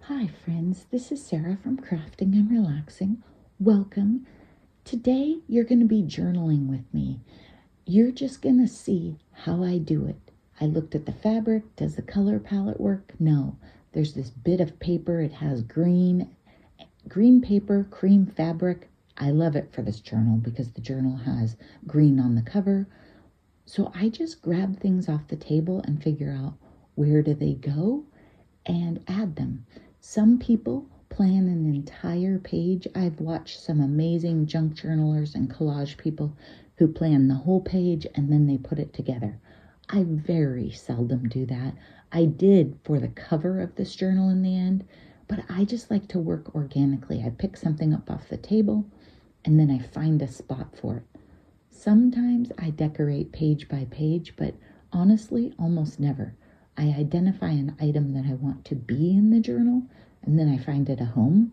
Hi friends, this is Sarah from Crafting and Relaxing. Welcome. Today you're going to be journaling with me. You're just going to see how I do it. I looked at the fabric. Does the color palette work? No. There's this bit of paper. It has green paper, cream fabric. I love it for this journal because the journal has green on the cover. So I just grab things off the table and figure out where do they go and add them. Some people plan an entire page. I've watched some amazing junk journalers and collage people who plan the whole page and then they put it together. I very seldom do that. I did for the cover of this journal in the end, but I just like to work organically. I pick something up off the table and then I find a spot for it. Sometimes I decorate page by page, but honestly, almost never. I identify an item that I want to be in the journal, and then I find it a home.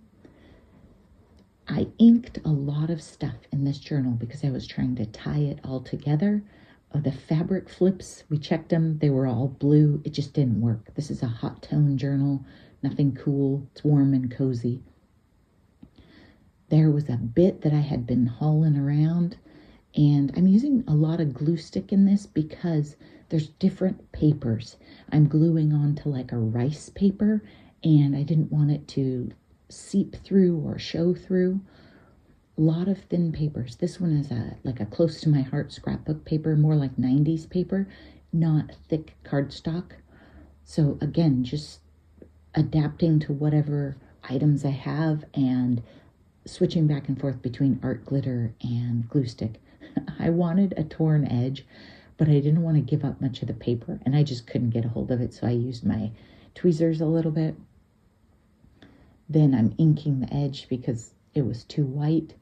I inked a lot of stuff in this journal because I was trying to tie it all together. The fabric flips, we checked them. They were all blue. It just didn't work. This is a hot tone journal, nothing cool. It's warm and cozy. There was a bit that I had been hauling around, and I'm using a lot of glue stick in this because there's different papers. I'm gluing onto like a rice paper, and I didn't want it to seep through or show through. A lot of thin papers. This one is like a close to my heart scrapbook paper, more like 90s paper, not thick cardstock. So again, just adapting to whatever items I have and switching back and forth between art glitter and glue stick. I wanted a torn edge, but I didn't want to give up much of the paper, and I just couldn't get a hold of it, so I used my tweezers a little bit. Then I'm inking the edge because it was too white,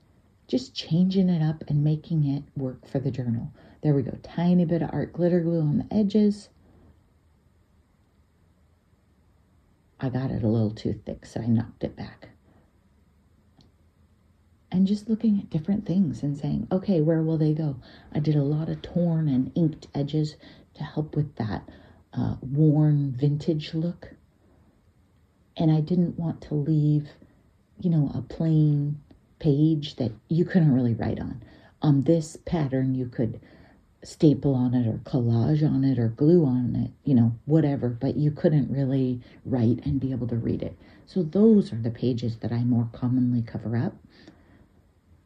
just changing it up and making it work for the journal. There we go, tiny bit of art glitter glue on the edges. I got it a little too thick, so I knocked it back. And just looking at different things and saying, okay, where will they go? I did a lot of torn and inked edges to help with that worn vintage look. And I didn't want to leave, a plain page that you couldn't really write on. On this pattern, you could staple on it or collage on it or glue on it, whatever, but you couldn't really write and be able to read it. So those are the pages that I more commonly cover up.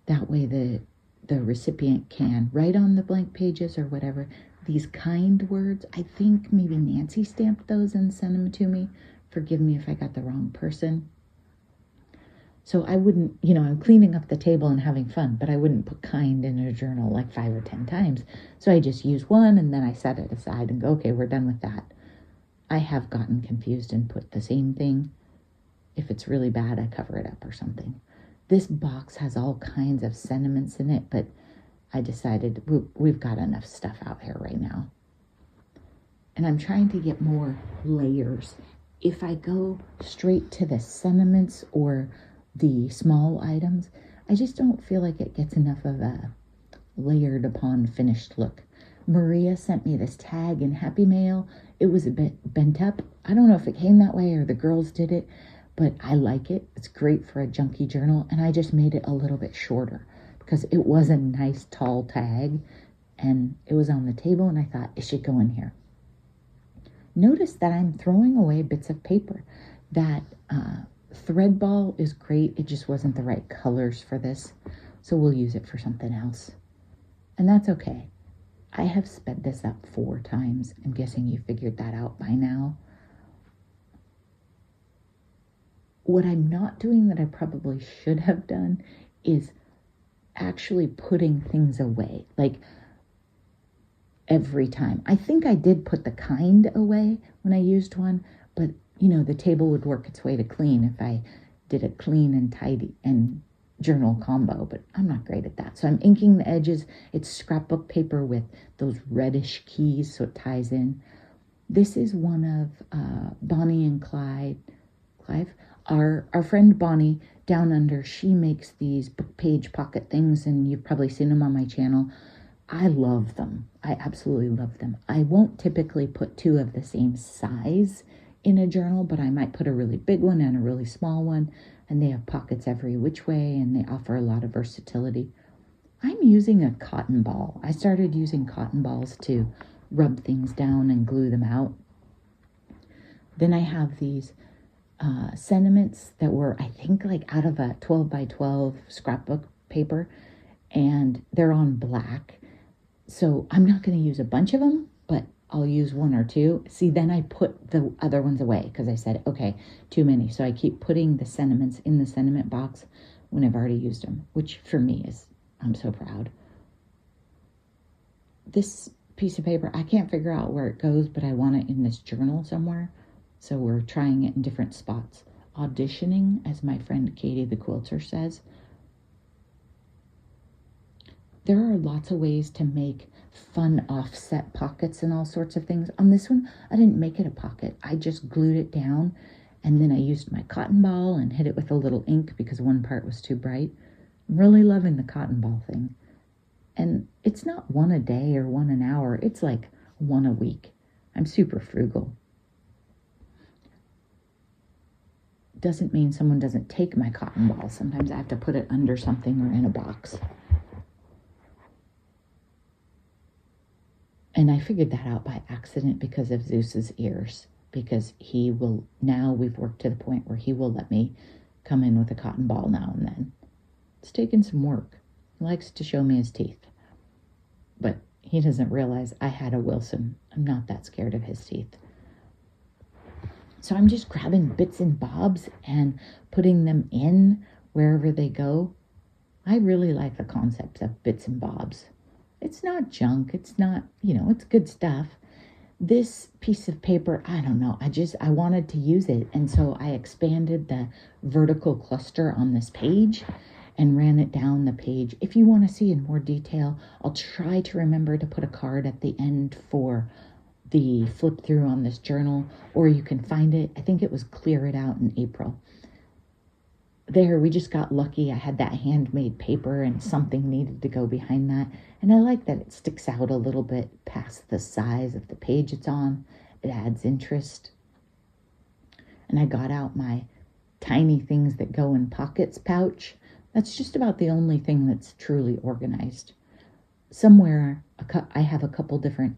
That way the recipient can write on the blank pages or whatever. These kind words, I think maybe Nancy stamped those and sent them to me. Forgive me if I got the wrong person. So I wouldn't, I'm cleaning up the table and having fun, but I wouldn't put kind in a journal like 5 or 10 times. So I just use one and then I set it aside and go, okay, we're done with that. I have gotten confused and put the same thing. If it's really bad, I cover it up or something. This box has all kinds of sentiments in it, but I decided we've got enough stuff out here right now. And I'm trying to get more layers. If I go straight to the sentiments or the small items, I just don't feel like it gets enough of a layered upon finished look. Maria sent me this tag in Happy Mail. It was a bit bent up. I don't know if it came that way or the girls did it, but I like it. It's great for a junky journal, and I just made it a little bit shorter because it was a nice tall tag, and it was on the table, and I thought it should go in here. Notice that I'm throwing away bits of paper. That thread ball is great. It just wasn't the right colors for this, so we'll use it for something else. And that's okay. I have sped this up 4 times. I'm guessing you figured that out by now. What I'm not doing that I probably should have done is actually putting things away, like every time. I think I did put the kind away when I used one, but the table would work its way to clean if I did a clean and tidy and journal combo, but I'm not great at that. So I'm inking the edges. It's scrapbook paper with those reddish keys, so it ties in. This is one of Bonnie and Clive. Our friend Bonnie down under, she makes these book page pocket things, and you've probably seen them on my channel. I love them. I absolutely love them. I won't typically put 2 of the same size in a journal, but I might put a really big one and a really small one, and they have pockets every which way, and they offer a lot of versatility. I'm using a cotton ball. I started using cotton balls to rub things down and glue them out. Then I have these sentiments that were, I think, like out of a 12 by 12 scrapbook paper, and they're on black. So I'm not going to use a bunch of them, but I'll use one or two. See, then I put the other ones away because I said, okay, too many. So I keep putting the sentiments in the sentiment box when I've already used them, which for me is, I'm so proud. This piece of paper, I can't figure out where it goes, but I want it in this journal somewhere. So we're trying it in different spots. Auditioning, as my friend Katie the quilter says. There are lots of ways to make fun offset pockets and all sorts of things. On this one, I didn't make it a pocket. I just glued it down, and then I used my cotton ball and hit it with a little ink because one part was too bright. I'm really loving the cotton ball thing. And it's not one a day or one an hour. It's like one a week. I'm super frugal. Doesn't mean someone doesn't take my cotton ball. Sometimes I have to put it under something or in a box. And I figured that out by accident because of Zeus's ears. Because he will, now we've worked to the point where he will let me come in with a cotton ball now and then. It's taken some work. He likes to show me his teeth. But he doesn't realize I had a Wilson. I'm not that scared of his teeth. So I'm just grabbing bits and bobs and putting them in wherever they go. I really like the concept of bits and bobs. It's not junk. It's not, it's good stuff. This piece of paper, I don't know. I wanted to use it. And so I expanded the vertical cluster on this page and ran it down the page. If you want to see in more detail, I'll try to remember to put a card at the end for the flip through on this journal, or you can find it. I think it was Clear It Out in April. There, we just got lucky. I had that handmade paper and something needed to go behind that. And I like that it sticks out a little bit past the size of the page it's on. It adds interest. And I got out my tiny things that go in pockets pouch. That's just about the only thing that's truly organized. Somewhere, I have a couple different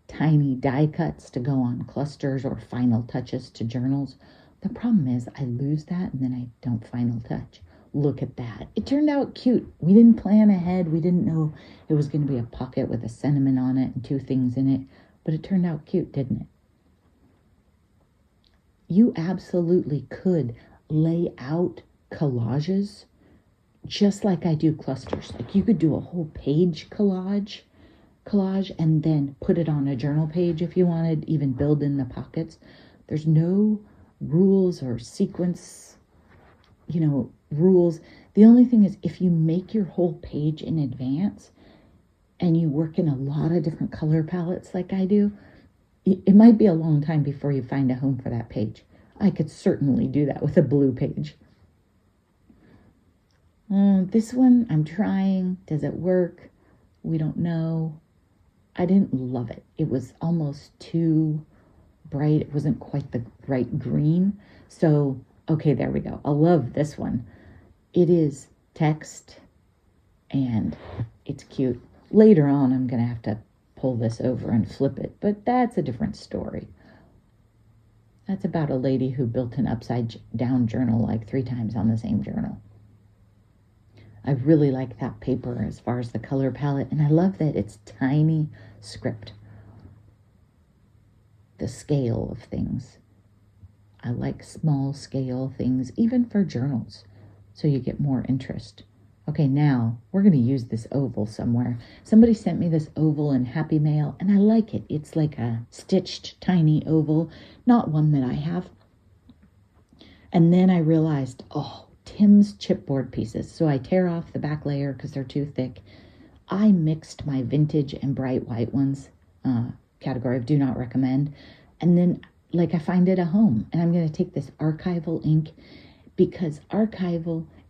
tiny die cuts to go on clusters or final touches to journals. The problem is I lose that and then I don't final touch. Look at that. It turned out cute. We didn't plan ahead. We didn't know it was going to be a pocket with a sentiment on it and two things in it, but it turned out cute, didn't it? You absolutely could lay out collages just like I do clusters. Like you could do a whole page collage and then put it on a journal page if you wanted, even build in the pockets. There's no rules or sequence, rules. The only thing is if you make your whole page in advance and you work in a lot of different color palettes like I do, it might be a long time before you find a home for that page. I could certainly do that with a blue page. This one, I'm trying. Does it work? We don't know. I didn't love it. It was almost too bright. It wasn't quite the right green. So, okay, there we go. I love this one. It is text and it's cute. Later on, I'm going to have to pull this over and flip it, but that's a different story. That's about a lady who built an upside down journal like 3 times on the same journal. I really like that paper as far as the color palette, and I love that it's tiny script. The scale of things. I like small scale things, even for journals, so you get more interest. Okay, now we're going to use this oval somewhere. Somebody sent me this oval in Happy Mail, and I like it. It's like a stitched tiny oval, not one that I have. And then I realized, Tim's chipboard pieces. So I tear off the back layer because they're too thick. I mixed my vintage and bright white ones, category of do not recommend. And then I find it a home. And I'm going to take this archival ink because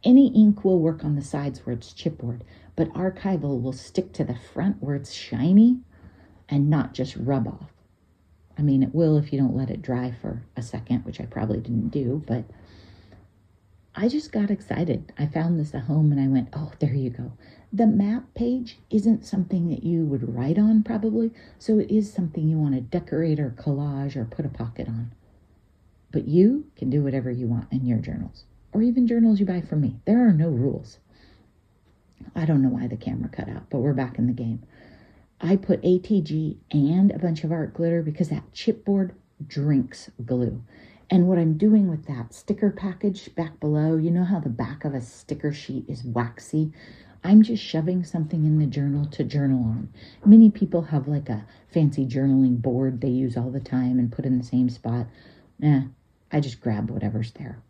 any ink will work on the sides where it's chipboard, but archival will stick to the front where it's shiny and not just rub off. I mean, it will if you don't let it dry for a second, which I probably didn't do, but I just got excited. I found this at home and I went, oh, there you go. The map page isn't something that you would write on probably, so it is something you want to decorate or collage or put a pocket on. But you can do whatever you want in your journals, or even journals you buy from me. There are no rules. I don't know why the camera cut out, but we're back in the game. I put ATG and a bunch of art glitter because that chipboard drinks glue. And what I'm doing with that sticker package back below, you know how the back of a sticker sheet is waxy? I'm just shoving something in the journal to journal on. Many people have like a fancy journaling board they use all the time and put in the same spot. I just grab whatever's there.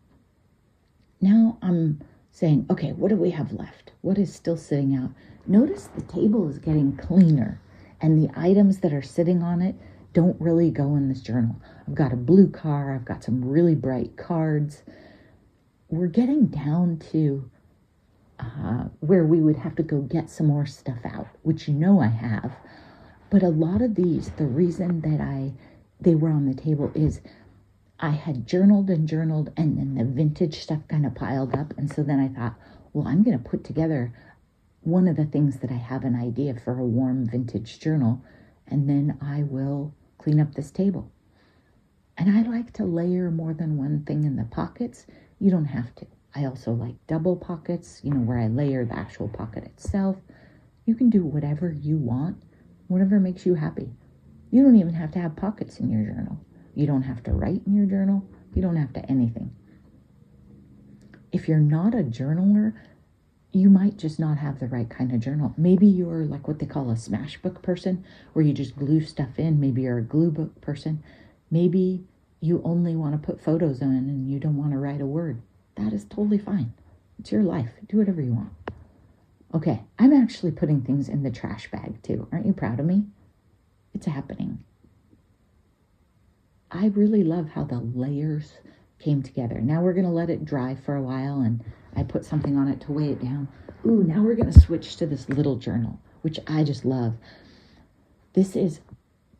Now I'm saying, okay, what do we have left? What is still sitting out? Notice the table is getting cleaner and the items that are sitting on it don't really go in this journal. I've got a blue car. I've got some really bright cards. We're getting down to where we would have to go get some more stuff out, which you know I have. But a lot of these, the reason that they were on the table is I had journaled and then the vintage stuff kind of piled up. And so then I thought, well, I'm going to put together one of the things that I have an idea for a warm vintage journal, and then I will clean up this table. And I like to layer more than one thing in the pockets. You don't have to. I also like double pockets, where I layer the actual pocket itself. You can do whatever you want, whatever makes you happy. You don't even have to have pockets in your journal. You don't have to write in your journal. You don't have to anything. If you're not a journaler, you might just not have the right kind of journal. Maybe you're like what they call a smash book person, where you just glue stuff in. Maybe you're a glue book person. Maybe you only want to put photos in and you don't want to write a word. That is totally fine. It's your life. Do whatever you want. Okay, I'm actually putting things in the trash bag too. Aren't you proud of me? It's happening. I really love how the layers came together. Now we're going to let it dry for a while, and I put something on it to weigh it down. Ooh, now we're going to switch to this little journal, which I just love. This is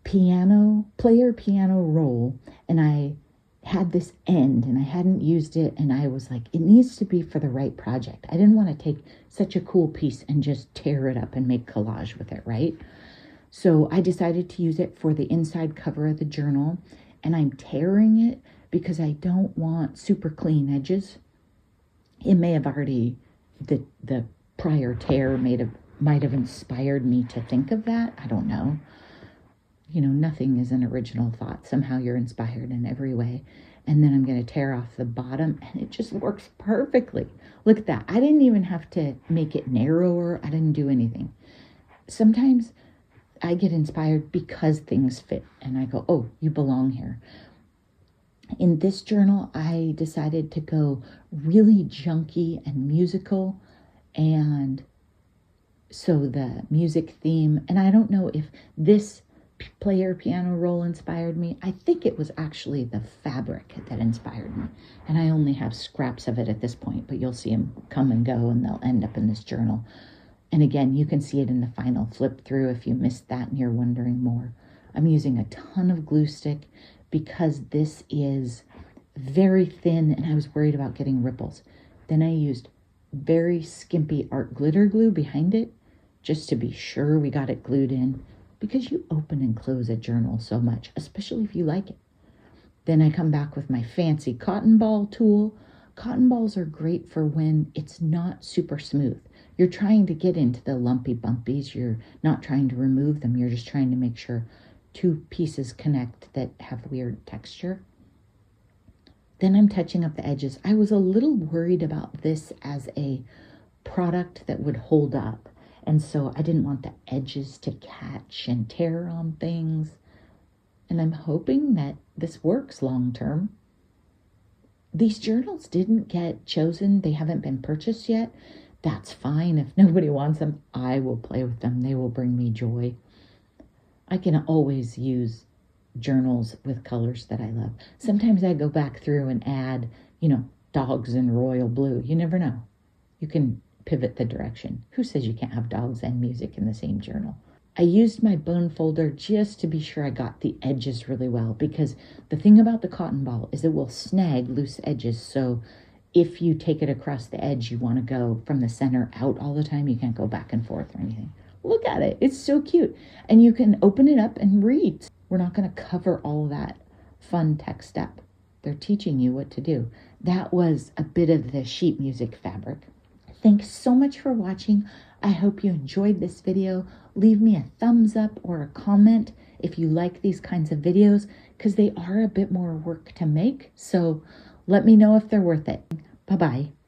player piano roll, and I had this end, and I hadn't used it, and I was like, it needs to be for the right project. I didn't want to take such a cool piece and just tear it up and make collage with it, right? So I decided to use it for the inside cover of the journal, and I'm tearing it because I don't want super clean edges. It may have already, the prior tear might have inspired me to think of that. I don't know. Nothing is an original thought. Somehow you're inspired in every way. And then I'm going to tear off the bottom, and it just works perfectly. Look at that. I didn't even have to make it narrower. I didn't do anything. Sometimes I get inspired because things fit, and I go, oh, you belong here. In this journal, I decided to go really junky and musical, and so the music theme, and I don't know if this player piano roll inspired me. I think it was actually the fabric that inspired me, and I only have scraps of it at this point, but you'll see them come and go, and they'll end up in this journal. And again, you can see it in the final flip through if you missed that and you're wondering more. I'm using a ton of glue stick because this is very thin and I was worried about getting ripples. Then I used very skimpy art glitter glue behind it just to be sure we got it glued in, because you open and close a journal so much, especially if you like it. Then I come back with my fancy cotton ball tool. Cotton balls are great for when it's not super smooth. You're trying to get into the lumpy bumpies. You're not trying to remove them. You're just trying to make sure two pieces connect that have weird texture. Then I'm touching up the edges. I was a little worried about this as a product that would hold up. And so I didn't want the edges to catch and tear on things. And I'm hoping that this works long term. These journals didn't get chosen. They haven't been purchased yet. That's fine. If nobody wants them, I will play with them. They will bring me joy. I can always use journals with colors that I love. Sometimes I go back through and add, dogs in royal blue. You never know. You can pivot the direction. Who says you can't have dogs and music in the same journal? I used my bone folder just to be sure I got the edges really well, because the thing about the cotton ball is it will snag loose edges. So if you take it across the edge, you want to go from the center out all the time. You can't go back and forth or anything. Look at it. It's so cute. And you can open it up and read. We're not going to cover all that fun text up. They're teaching you what to do. That was a bit of the sheet music fabric. Thanks so much for watching. I hope you enjoyed this video. Leave me a thumbs up or a comment if you like these kinds of videos, because they are a bit more work to make. So let me know if they're worth it. Bye-bye.